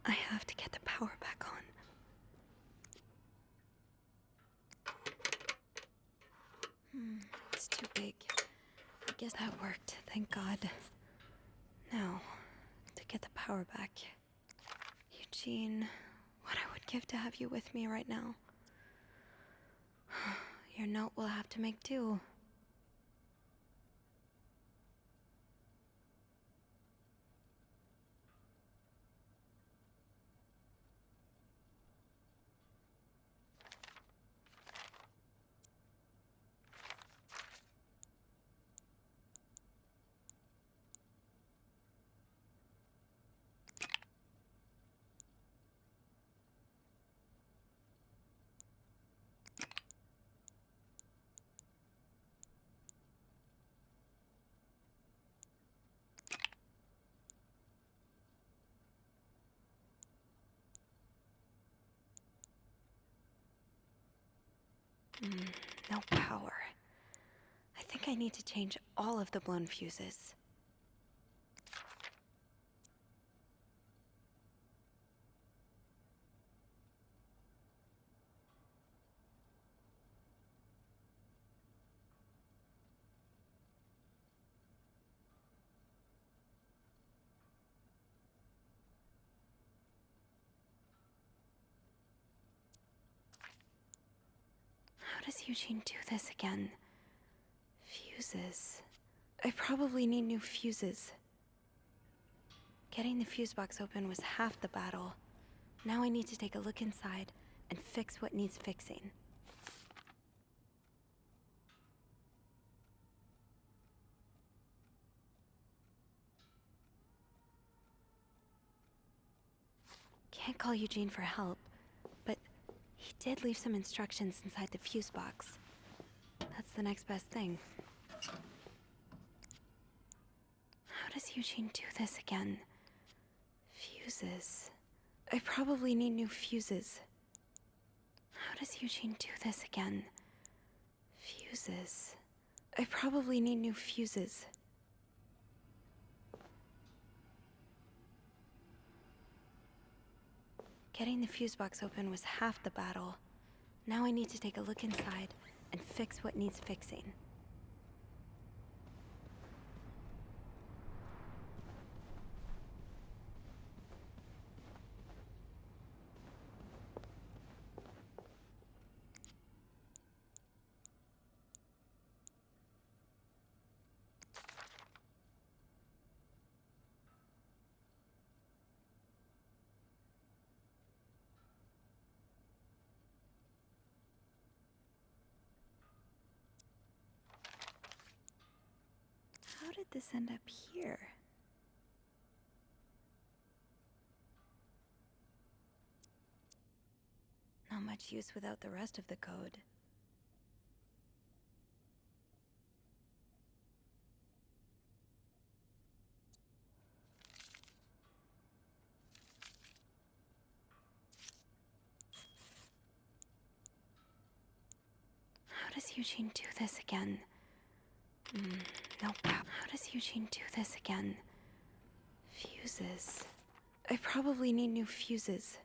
I have to get the power back on. It's too big. I guess that worked, thank God. Now, to get the power back. Eugene, what I would give to have you with me right now. Your note will have to make do. No power. I think I need to change all of the blown fuses. How does Eugene do this again? Fuses. I probably need new fuses. Getting the fuse box open was half the battle. Now I need to take a look inside and fix what needs fixing. Can't call Eugene for help, but he did leave some instructions inside the fuse box. That's the next best thing. How does Eugene do this again? Fuses. I probably need new fuses. How does Eugene do this again? Fuses. I probably need new fuses. Getting the fuse box open was half the battle. Now I need to take a look inside and fix what needs fixing. How did this end up here? Not much use without the rest of the code. How does Eugene do this again? No power. How does Eugene do this again? Fuses. I probably need new fuses.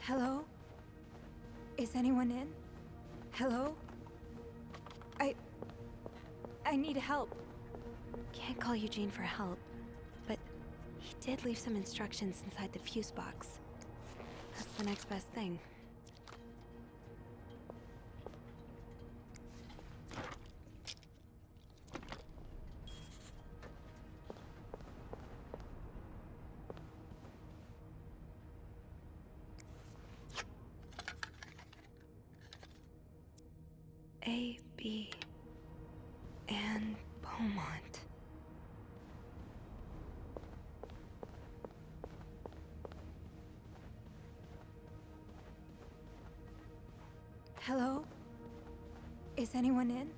Hello? Is anyone in? Hello? I need help. Can't call Eugene for help, but he did leave some instructions inside the fuse box. That's the next best thing. A, B, and Beaumont. Hello? Is anyone in?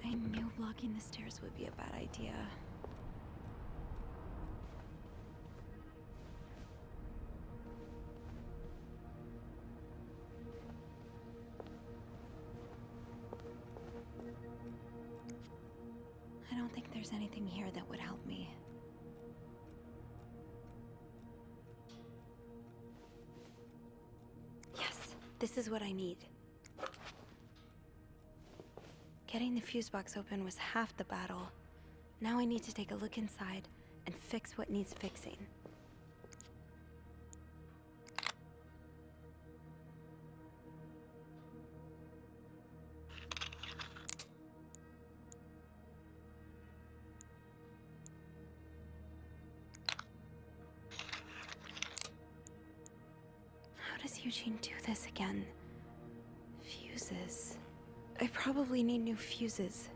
I knew blocking the stairs would be a bad idea. I don't think there's anything here that would help me. Yes, this is what I need. Getting the fuse box open was half the battle. Now I need to take a look inside and fix what needs fixing. How does Eugene do this again? Fuses. I probably need new fuses.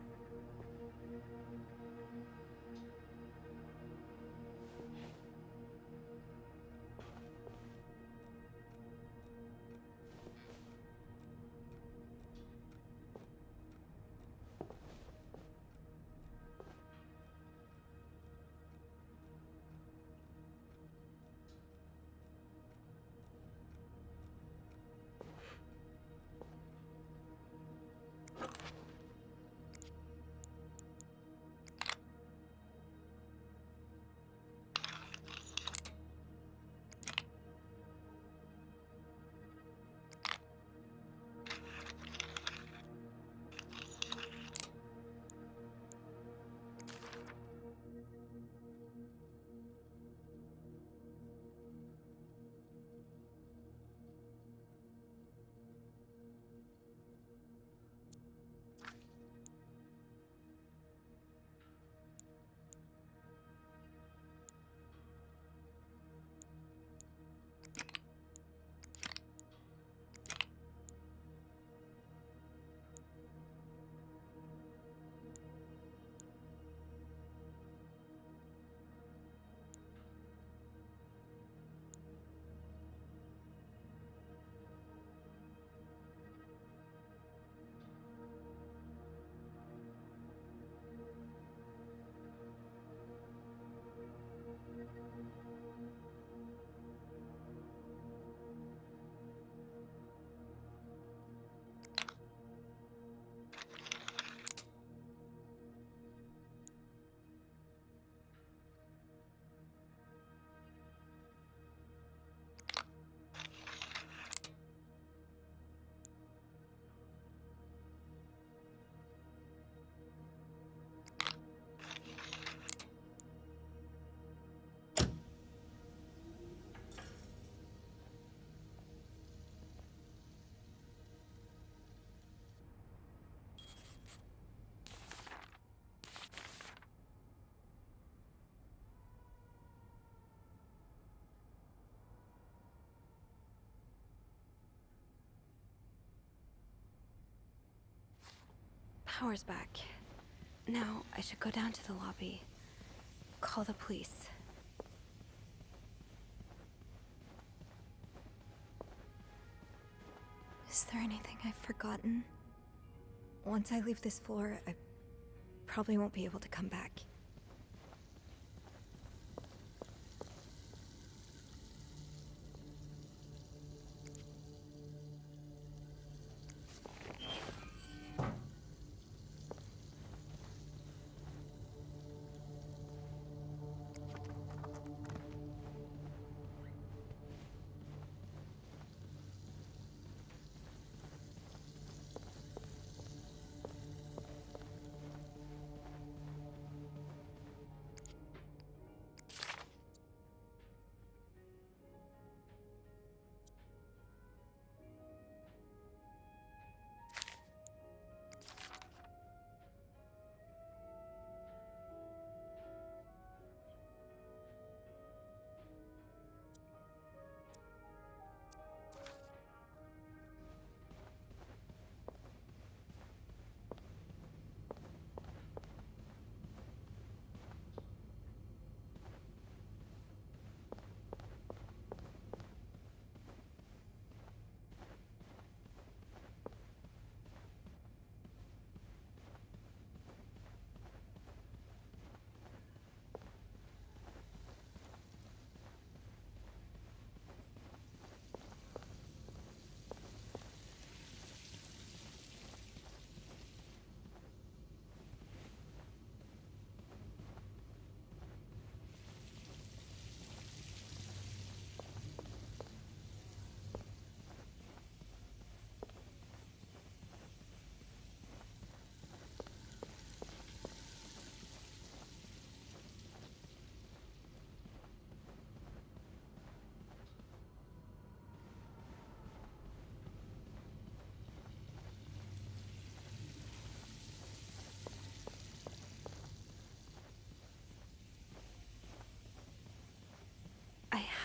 Power's back. Now, I should go down to the lobby. Call the police. Is there anything I've forgotten? Once I leave this floor, I probably won't be able to come back.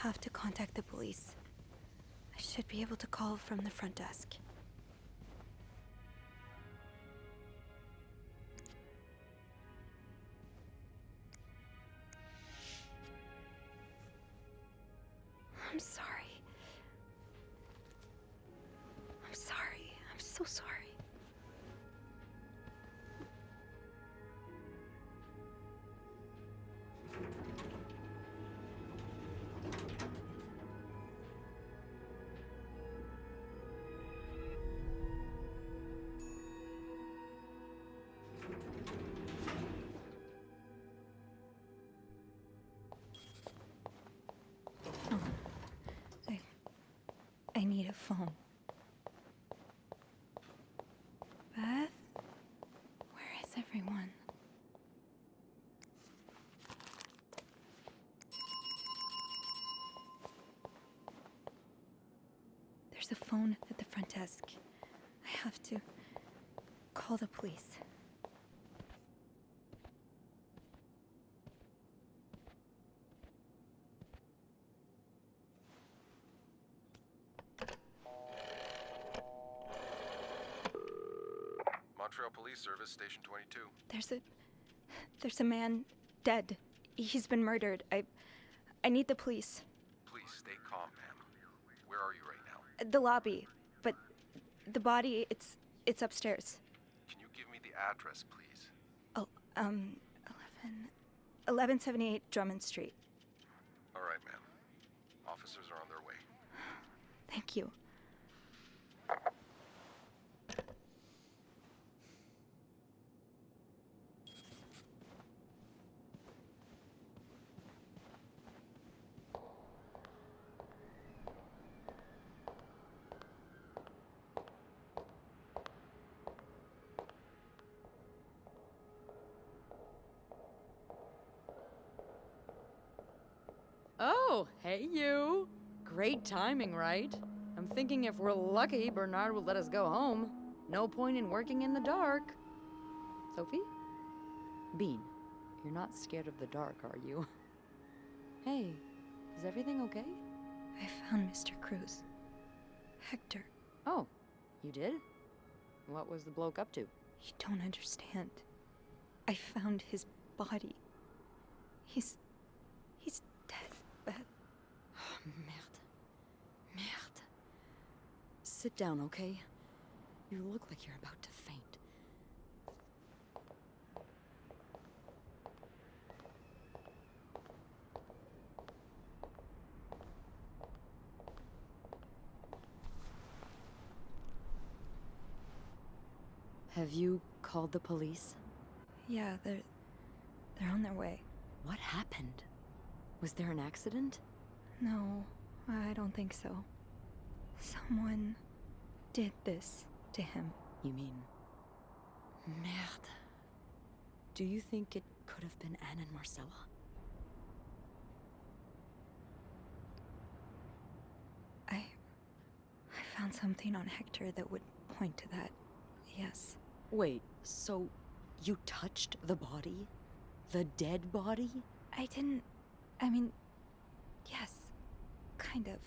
have to contact the police. I should be able to call from the front desk. I'm sorry. I'm sorry. I'm so sorry. I need a phone. Beth? Where is everyone? There's a phone at the front desk. I have to call the police. Montreal Police Service, Station 22. There's a man dead. He's been murdered. I need the police. Please stay calm, ma'am. Where are you right now? The lobby, but the body, it's upstairs. Can you give me the address, please? Oh, 1178 Drummond Street. All right, ma'am. Officers are on their way. Thank you. Oh, hey you. Great timing, right? I'm thinking if we're lucky, Bernard will let us go home. No point in working in the dark. Sophie? Bean, you're not scared of the dark, are you? Hey, is everything okay? I found Mr. Cruz. Hector. Oh, you did? What was the bloke up to? You don't understand. I found his body. He's dead, Beth. Oh, merde. Merde. Sit down, okay? You look like you're about to faint. Have you called the police? Yeah, they're on their way. What happened? Was there an accident? No, I don't think so. Someone did this to him. You mean... Merde. Do you think it could have been Anne and Marcella? I found something on Hector that would point to that. Yes. Wait, so you touched the body? The dead body? I mean, yes, kind of.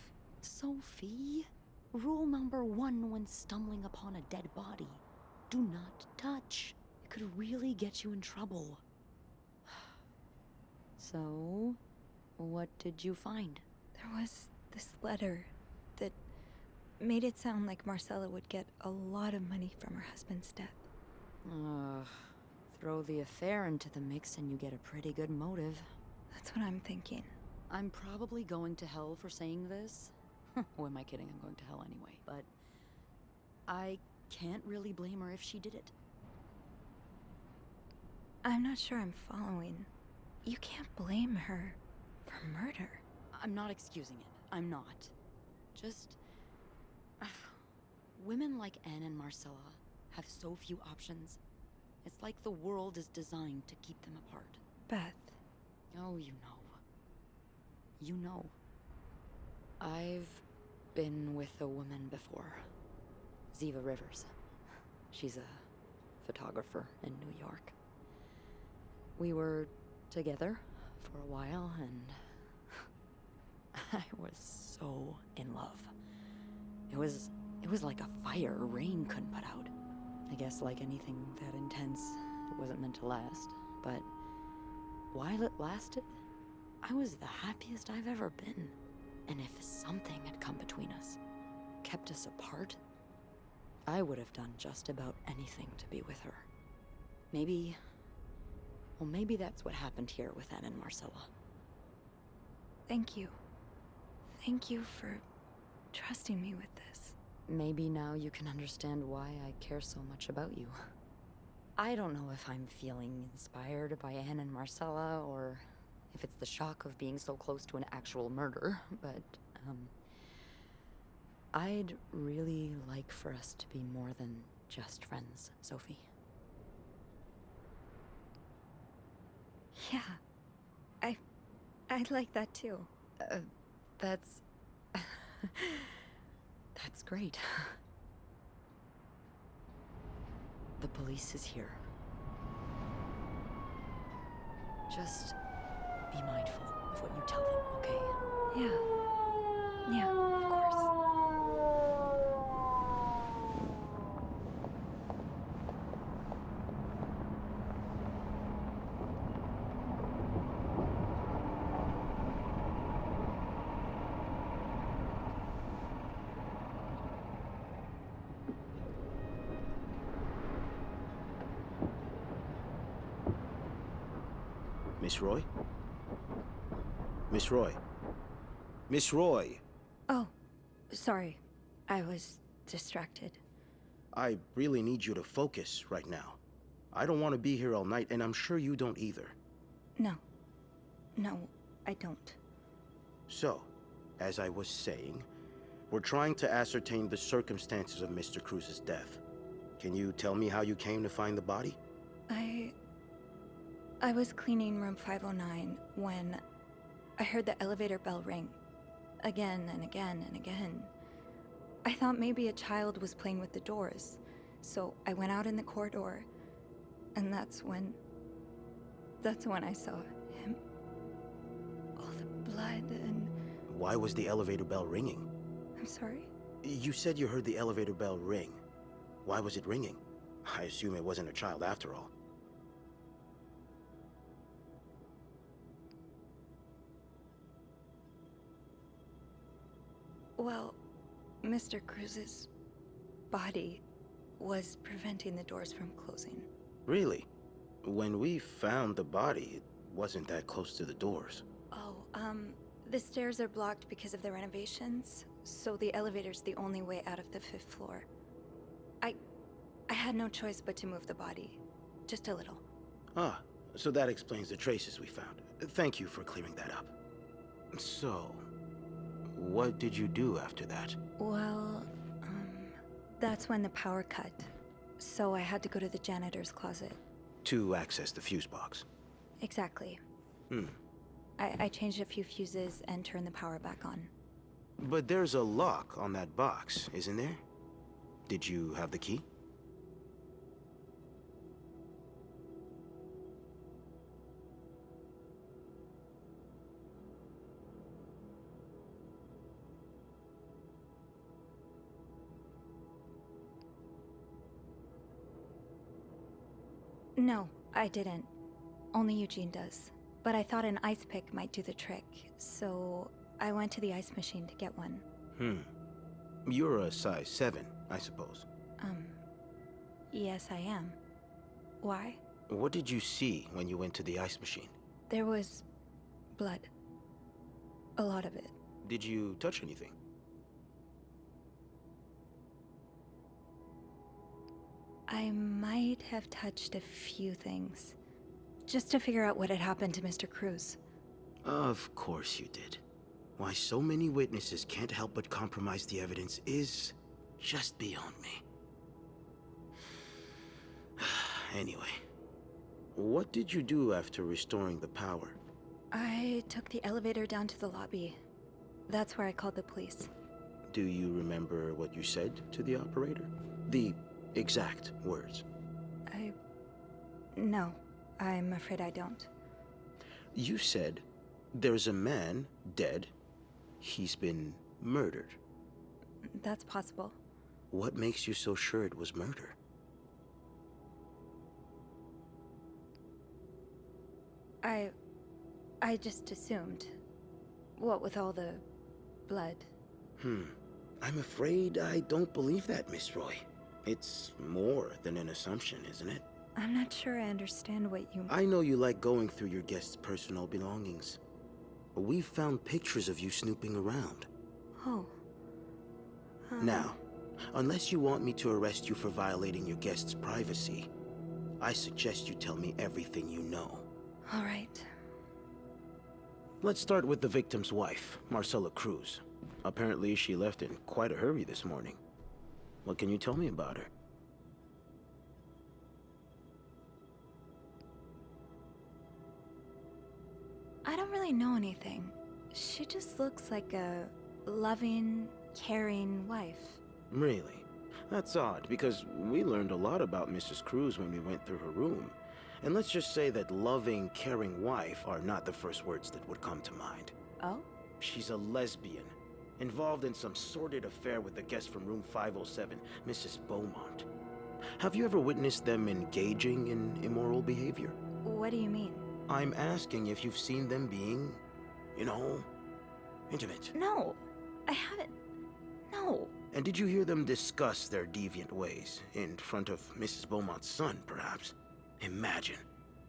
Sophie, rule number 1 when stumbling upon a dead body. Do not touch. It could really get you in trouble. So, what did you find? There was this letter that made it sound like Marcella would get a lot of money from her husband's death. Throw the affair into the mix and you get a pretty good motive. That's what I'm thinking. I'm probably going to hell for saying this. Who am I kidding? I'm going to hell anyway. But I can't really blame her if she did it. I'm not sure I'm following. You can't blame her for murder. I'm not excusing it. I'm not. Just... women like Anne and Marcella have so few options. It's like the world is designed to keep them apart. Beth. Oh, you know. You know. I've been with a woman before. Ziva Rivers. She's a photographer in New York. We were together for a while, and I was so in love. It was like a fire rain couldn't put out. I guess like anything that intense, it wasn't meant to last. But while it lasted, I was the happiest I've ever been. And if something had come between us, kept us apart, I would have done just about anything to be with her. Maybe that's what happened here with Anne and Marcella. Thank you. Thank you for trusting me with this. Maybe now you can understand why I care so much about you. I don't know if I'm feeling inspired by Anne and Marcella, or if it's the shock of being so close to an actual murder, but, I'd really like for us to be more than just friends, Sophie. Yeah. I'd like that too. That's... That's great. The police is here. Just be mindful of what you tell them, okay? Yeah. Yeah, of course. Miss Roy? Miss Roy? Miss Roy! Oh, sorry. I was distracted. I really need you to focus right now. I don't want to be here all night, and I'm sure you don't either. No. No, I don't. So, as I was saying, we're trying to ascertain the circumstances of Mr. Cruz's death. Can you tell me how you came to find the body? I was cleaning room 509 when I heard the elevator bell ring. Again and again and again. I thought maybe a child was playing with the doors, so I went out in the corridor, and that's when I saw him. All the blood and... Why was the elevator bell ringing? I'm sorry? You said you heard the elevator bell ring. Why was it ringing? I assume it wasn't a child after all. Well, Mr. Cruz's body was preventing the doors from closing. Really? When we found the body, it wasn't that close to the doors. Oh, the stairs are blocked because of the renovations, so the elevator's the only way out of the 5th floor. I had no choice but to move the body. Just a little. Ah, so that explains the traces we found. Thank you for clearing that up. So, what did you do after that? Well, that's when the power cut. So I had to go to the janitor's closet. To access the fuse box. Exactly. I changed a few fuses and turned the power back on. But there's a lock on that box, isn't there? Did you have the key? No, I didn't. Only Eugene does. But I thought an ice pick might do the trick, so I went to the ice machine to get one. You're a size 7, I suppose. Yes, I am. Why? What did you see when you went to the ice machine? There was blood. A lot of it. Did you touch anything? I might have touched a few things. Just to figure out what had happened to Mr. Cruz. Of course you did. Why so many witnesses can't help but compromise the evidence is just beyond me. Anyway, what did you do after restoring the power? I took the elevator down to the lobby. That's where I called the police. Do you remember what you said to the operator? The exact words. No, I'm afraid I don't. You said, there's a man dead, he's been murdered. That's possible. What makes you so sure it was murder? I just assumed. What with all the blood. I'm afraid I don't believe that, Miss Roy. It's more than an assumption, isn't it? I'm not sure I understand what you... I know you like going through your guests' personal belongings. We've found pictures of you snooping around. Oh. Now, unless you want me to arrest you for violating your guests' privacy, I suggest you tell me everything you know. All right. Let's start with the victim's wife, Marcella Cruz. Apparently, she left in quite a hurry this morning. What can you tell me about her? I don't really know anything. She just looks like a loving, caring wife. Really? That's odd, because we learned a lot about Mrs. Cruz when we went through her room. And let's just say that loving, caring wife are not the first words that would come to mind. Oh? She's a lesbian, involved in some sordid affair with the guest from room 507, Mrs. Beaumont. Have you ever witnessed them engaging in immoral behavior? What do you mean? I'm asking if you've seen them being, intimate. No, I haven't. No. And did you hear them discuss their deviant ways in front of Mrs. Beaumont's son, perhaps? Imagine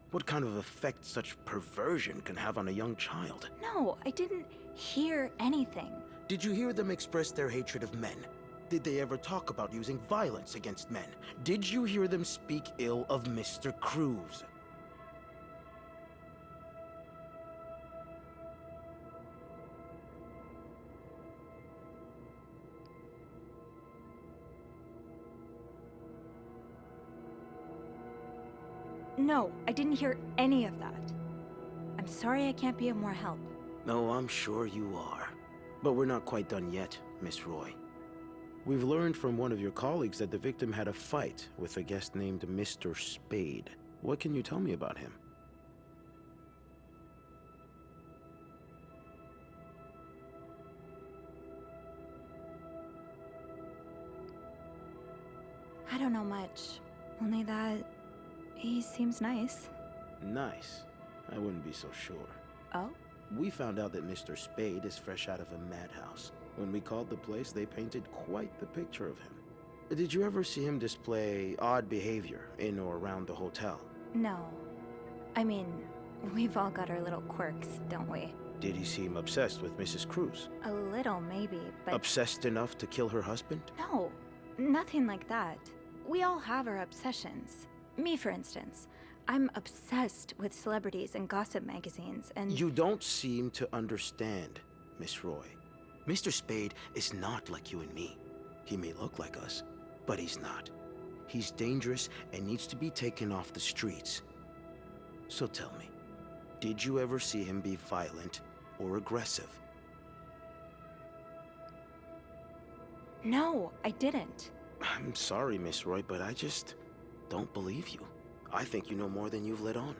what kind of effect such perversion can have on a young child. No, I didn't hear anything. Did you hear them express their hatred of men? Did they ever talk about using violence against men? Did you hear them speak ill of Mr. Cruz? No, I didn't hear any of that. I'm sorry I can't be of more help. No, I'm sure you are. But we're not quite done yet, Miss Roy. We've learned from one of your colleagues that the victim had a fight with a guest named Mr. Spade. What can you tell me about him? I don't know much. Only that he seems nice. Nice. I wouldn't be so sure. Oh? We found out that Mr. Spade is fresh out of a madhouse. When we called the place, they painted quite the picture of him. Did you ever see him display odd behavior in or around the hotel? No. I mean, we've all got our little quirks, don't we? Did he seem obsessed with Mrs. Cruz? A little, maybe, but... Obsessed enough to kill her husband? No, nothing like that. We all have our obsessions. Me, for instance. I'm obsessed with celebrities and gossip magazines, and... You don't seem to understand, Miss Roy. Mr. Spade is not like you and me. He may look like us, but he's not. He's dangerous and needs to be taken off the streets. So tell me, did you ever see him be violent or aggressive? No, I didn't. I'm sorry, Miss Roy, but I just don't believe you. I think you know more than you've let on.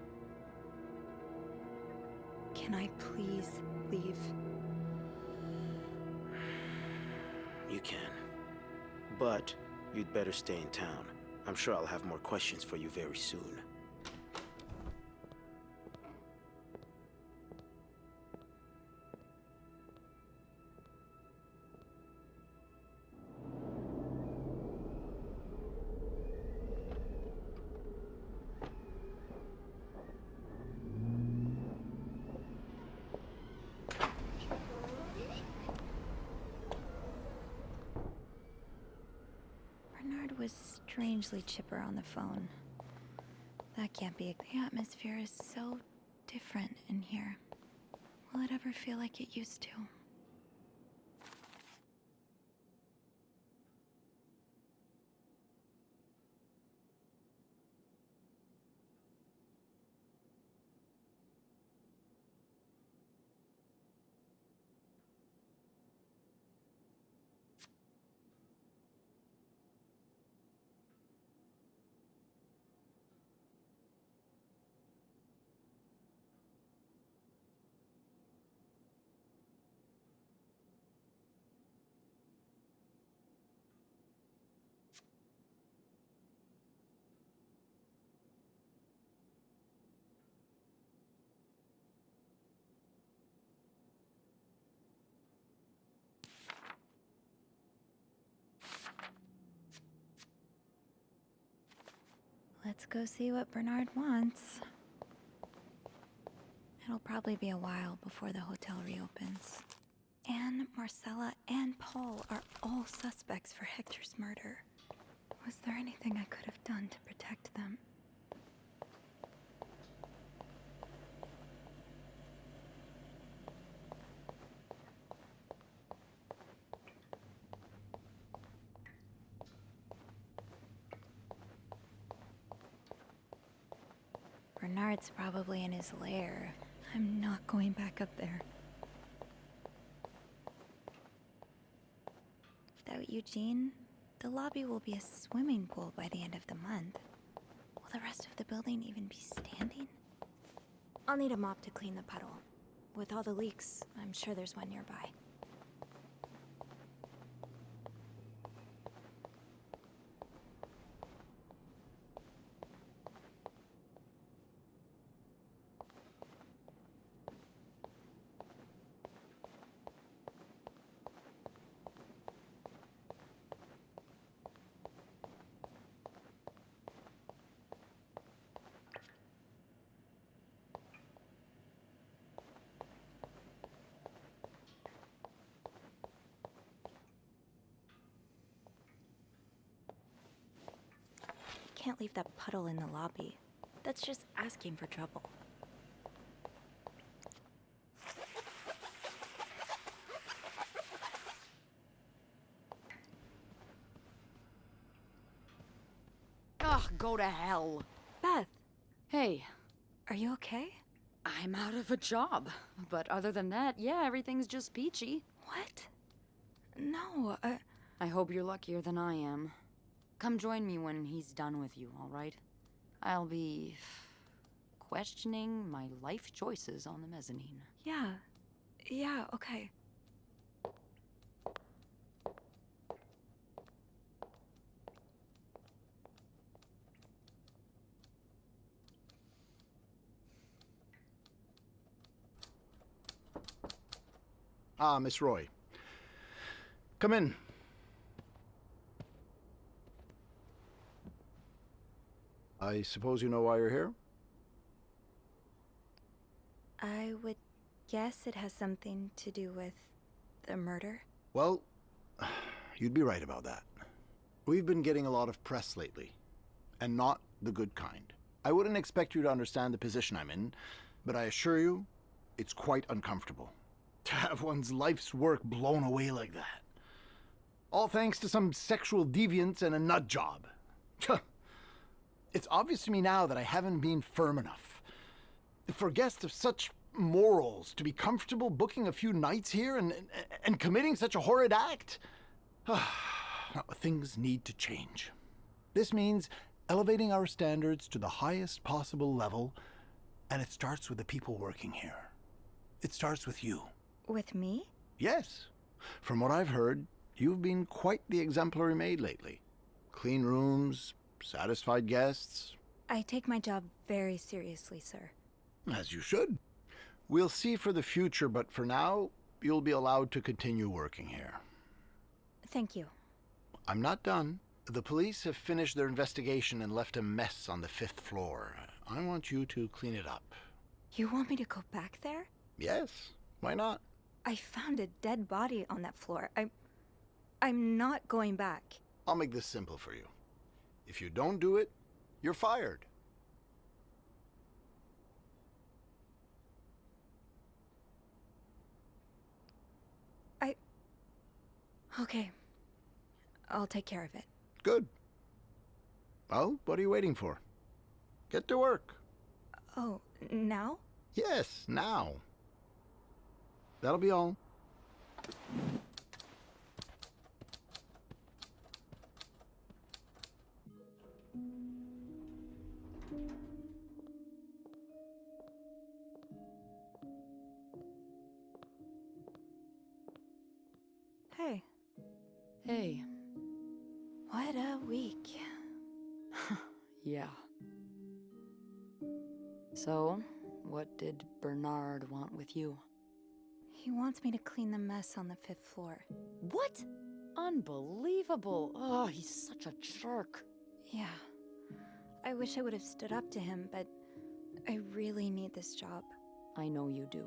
Can I please leave? You can. But you'd better stay in town. I'm sure I'll have more questions for you very soon. Bernard was strangely chipper on the phone. That can't be. The atmosphere is so different in here. Will it ever feel like it used to? Let's go see what Bernard wants. It'll probably be a while before the hotel reopens. Anne, Marcella, and Paul are all suspects for Hector's murder. Was there anything I could have done to protect them? Bernard's probably in his lair. I'm not going back up there. Without Eugene, the lobby will be a swimming pool by the end of the month. Will the rest of the building even be standing? I'll need a mop to clean the puddle. With all the leaks, I'm sure there's one nearby. Can't leave that puddle in the lobby. That's just asking for trouble. Ugh, go to hell. Beth, Hey, are you okay? I'm out of a job. But other than that, yeah, everything's just peachy. What? No, I hope you're luckier than I am. Come join me when he's done with you, all right? I'll be questioning my life choices on the mezzanine. yeah, okay. Ah, Miss Roy. Come in. I suppose you know why you're here? I would guess it has something to do with the murder. Well, you'd be right about that. We've been getting a lot of press lately, and not the good kind. I wouldn't expect you to understand the position I'm in, but I assure you, it's quite uncomfortable. To have one's life's work blown away like that. All thanks to some sexual deviance and a nut job. It's obvious to me now that I haven't been firm enough. For guests of such morals to be comfortable booking a few nights here and committing such a horrid act. Things need to change. This means elevating our standards to the highest possible level, and it starts with the people working here. It starts with you. With me? Yes. From what I've heard, you've been quite the exemplary maid lately. Clean rooms, satisfied guests. I take my job very seriously, sir. As you should. We'll see for the future, but for now, you'll be allowed to continue working here. Thank you. I'm not done. The police have finished their investigation and left a mess on the 5th floor. I want you to clean it up. You want me to go back there? Yes, why not? I found a dead body on that floor. I'm not going back. I'll make this simple for you. If you don't do it, you're fired. Okay. I'll take care of it. Good. Well, what are you waiting for? Get to work. Oh, now? Yes, now. That'll be all. Hey, Hey. what a week. Yeah. So, what did Bernard want with you? He wants me to clean the mess on the 5th floor. What? Unbelievable. Oh, he's such a jerk. Yeah. I wish I would have stood up to him, but I really need this job. I know you do.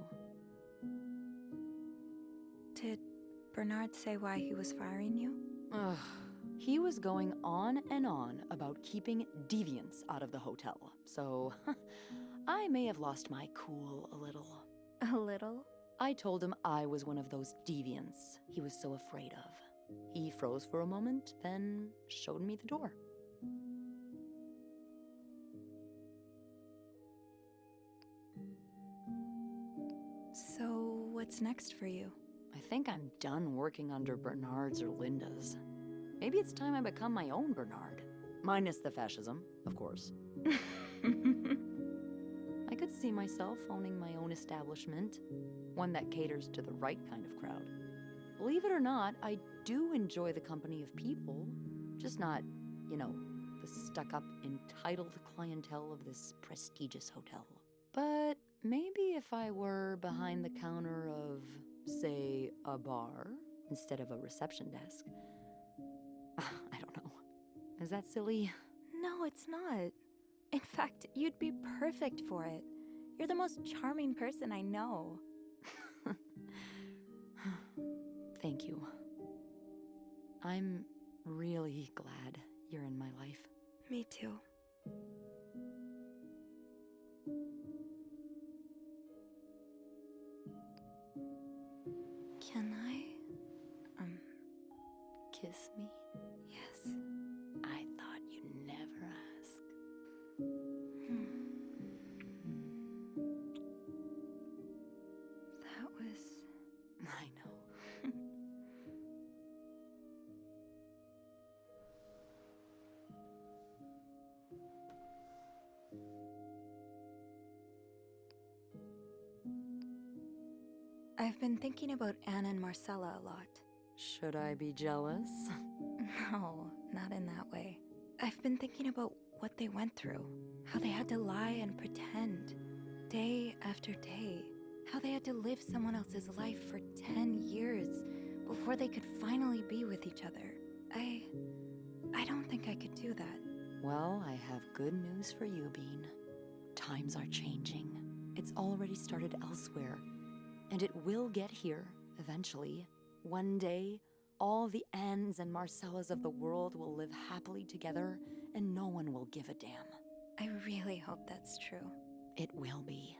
Did Bernard say why he was firing you? Ugh. He was going on and on about keeping deviants out of the hotel, so I may have lost my cool a little. A little? I told him I was one of those deviants he was so afraid of. He froze for a moment, then showed me the door. So, what's next for you? I think I'm done working under Bernard's or Linda's. Maybe it's time I become my own Bernard. Minus the fascism, of course. I could see myself owning my own establishment, one that caters to the right kind of crowd. Believe it or not, I do enjoy the company of people, just not, the stuck-up, entitled clientele of this prestigious hotel. But maybe if I were behind the counter of, say, a bar instead of a reception desk. I don't know. Is that silly? No, it's not. In fact, you'd be perfect for it. You're the most charming person I know. Thank you. I'm really glad you're in my life. Me too. Can I, Kiss me? yes. I thought you'd never ask. That was... I know. I've been thinking about Anna and Marcella a lot. Should I be jealous? No, not in that way. I've been thinking about what they went through. How they had to lie and pretend. Day after day. How they had to live someone else's life for 10 years before they could finally be with each other. I don't think I could do that. Well, I have good news for you, Bean. Times are changing. It's already started elsewhere. And it will get here, eventually. One day, all the Annes and Marcellas of the world will live happily together, and no one will give a damn. I really hope that's true. It will be.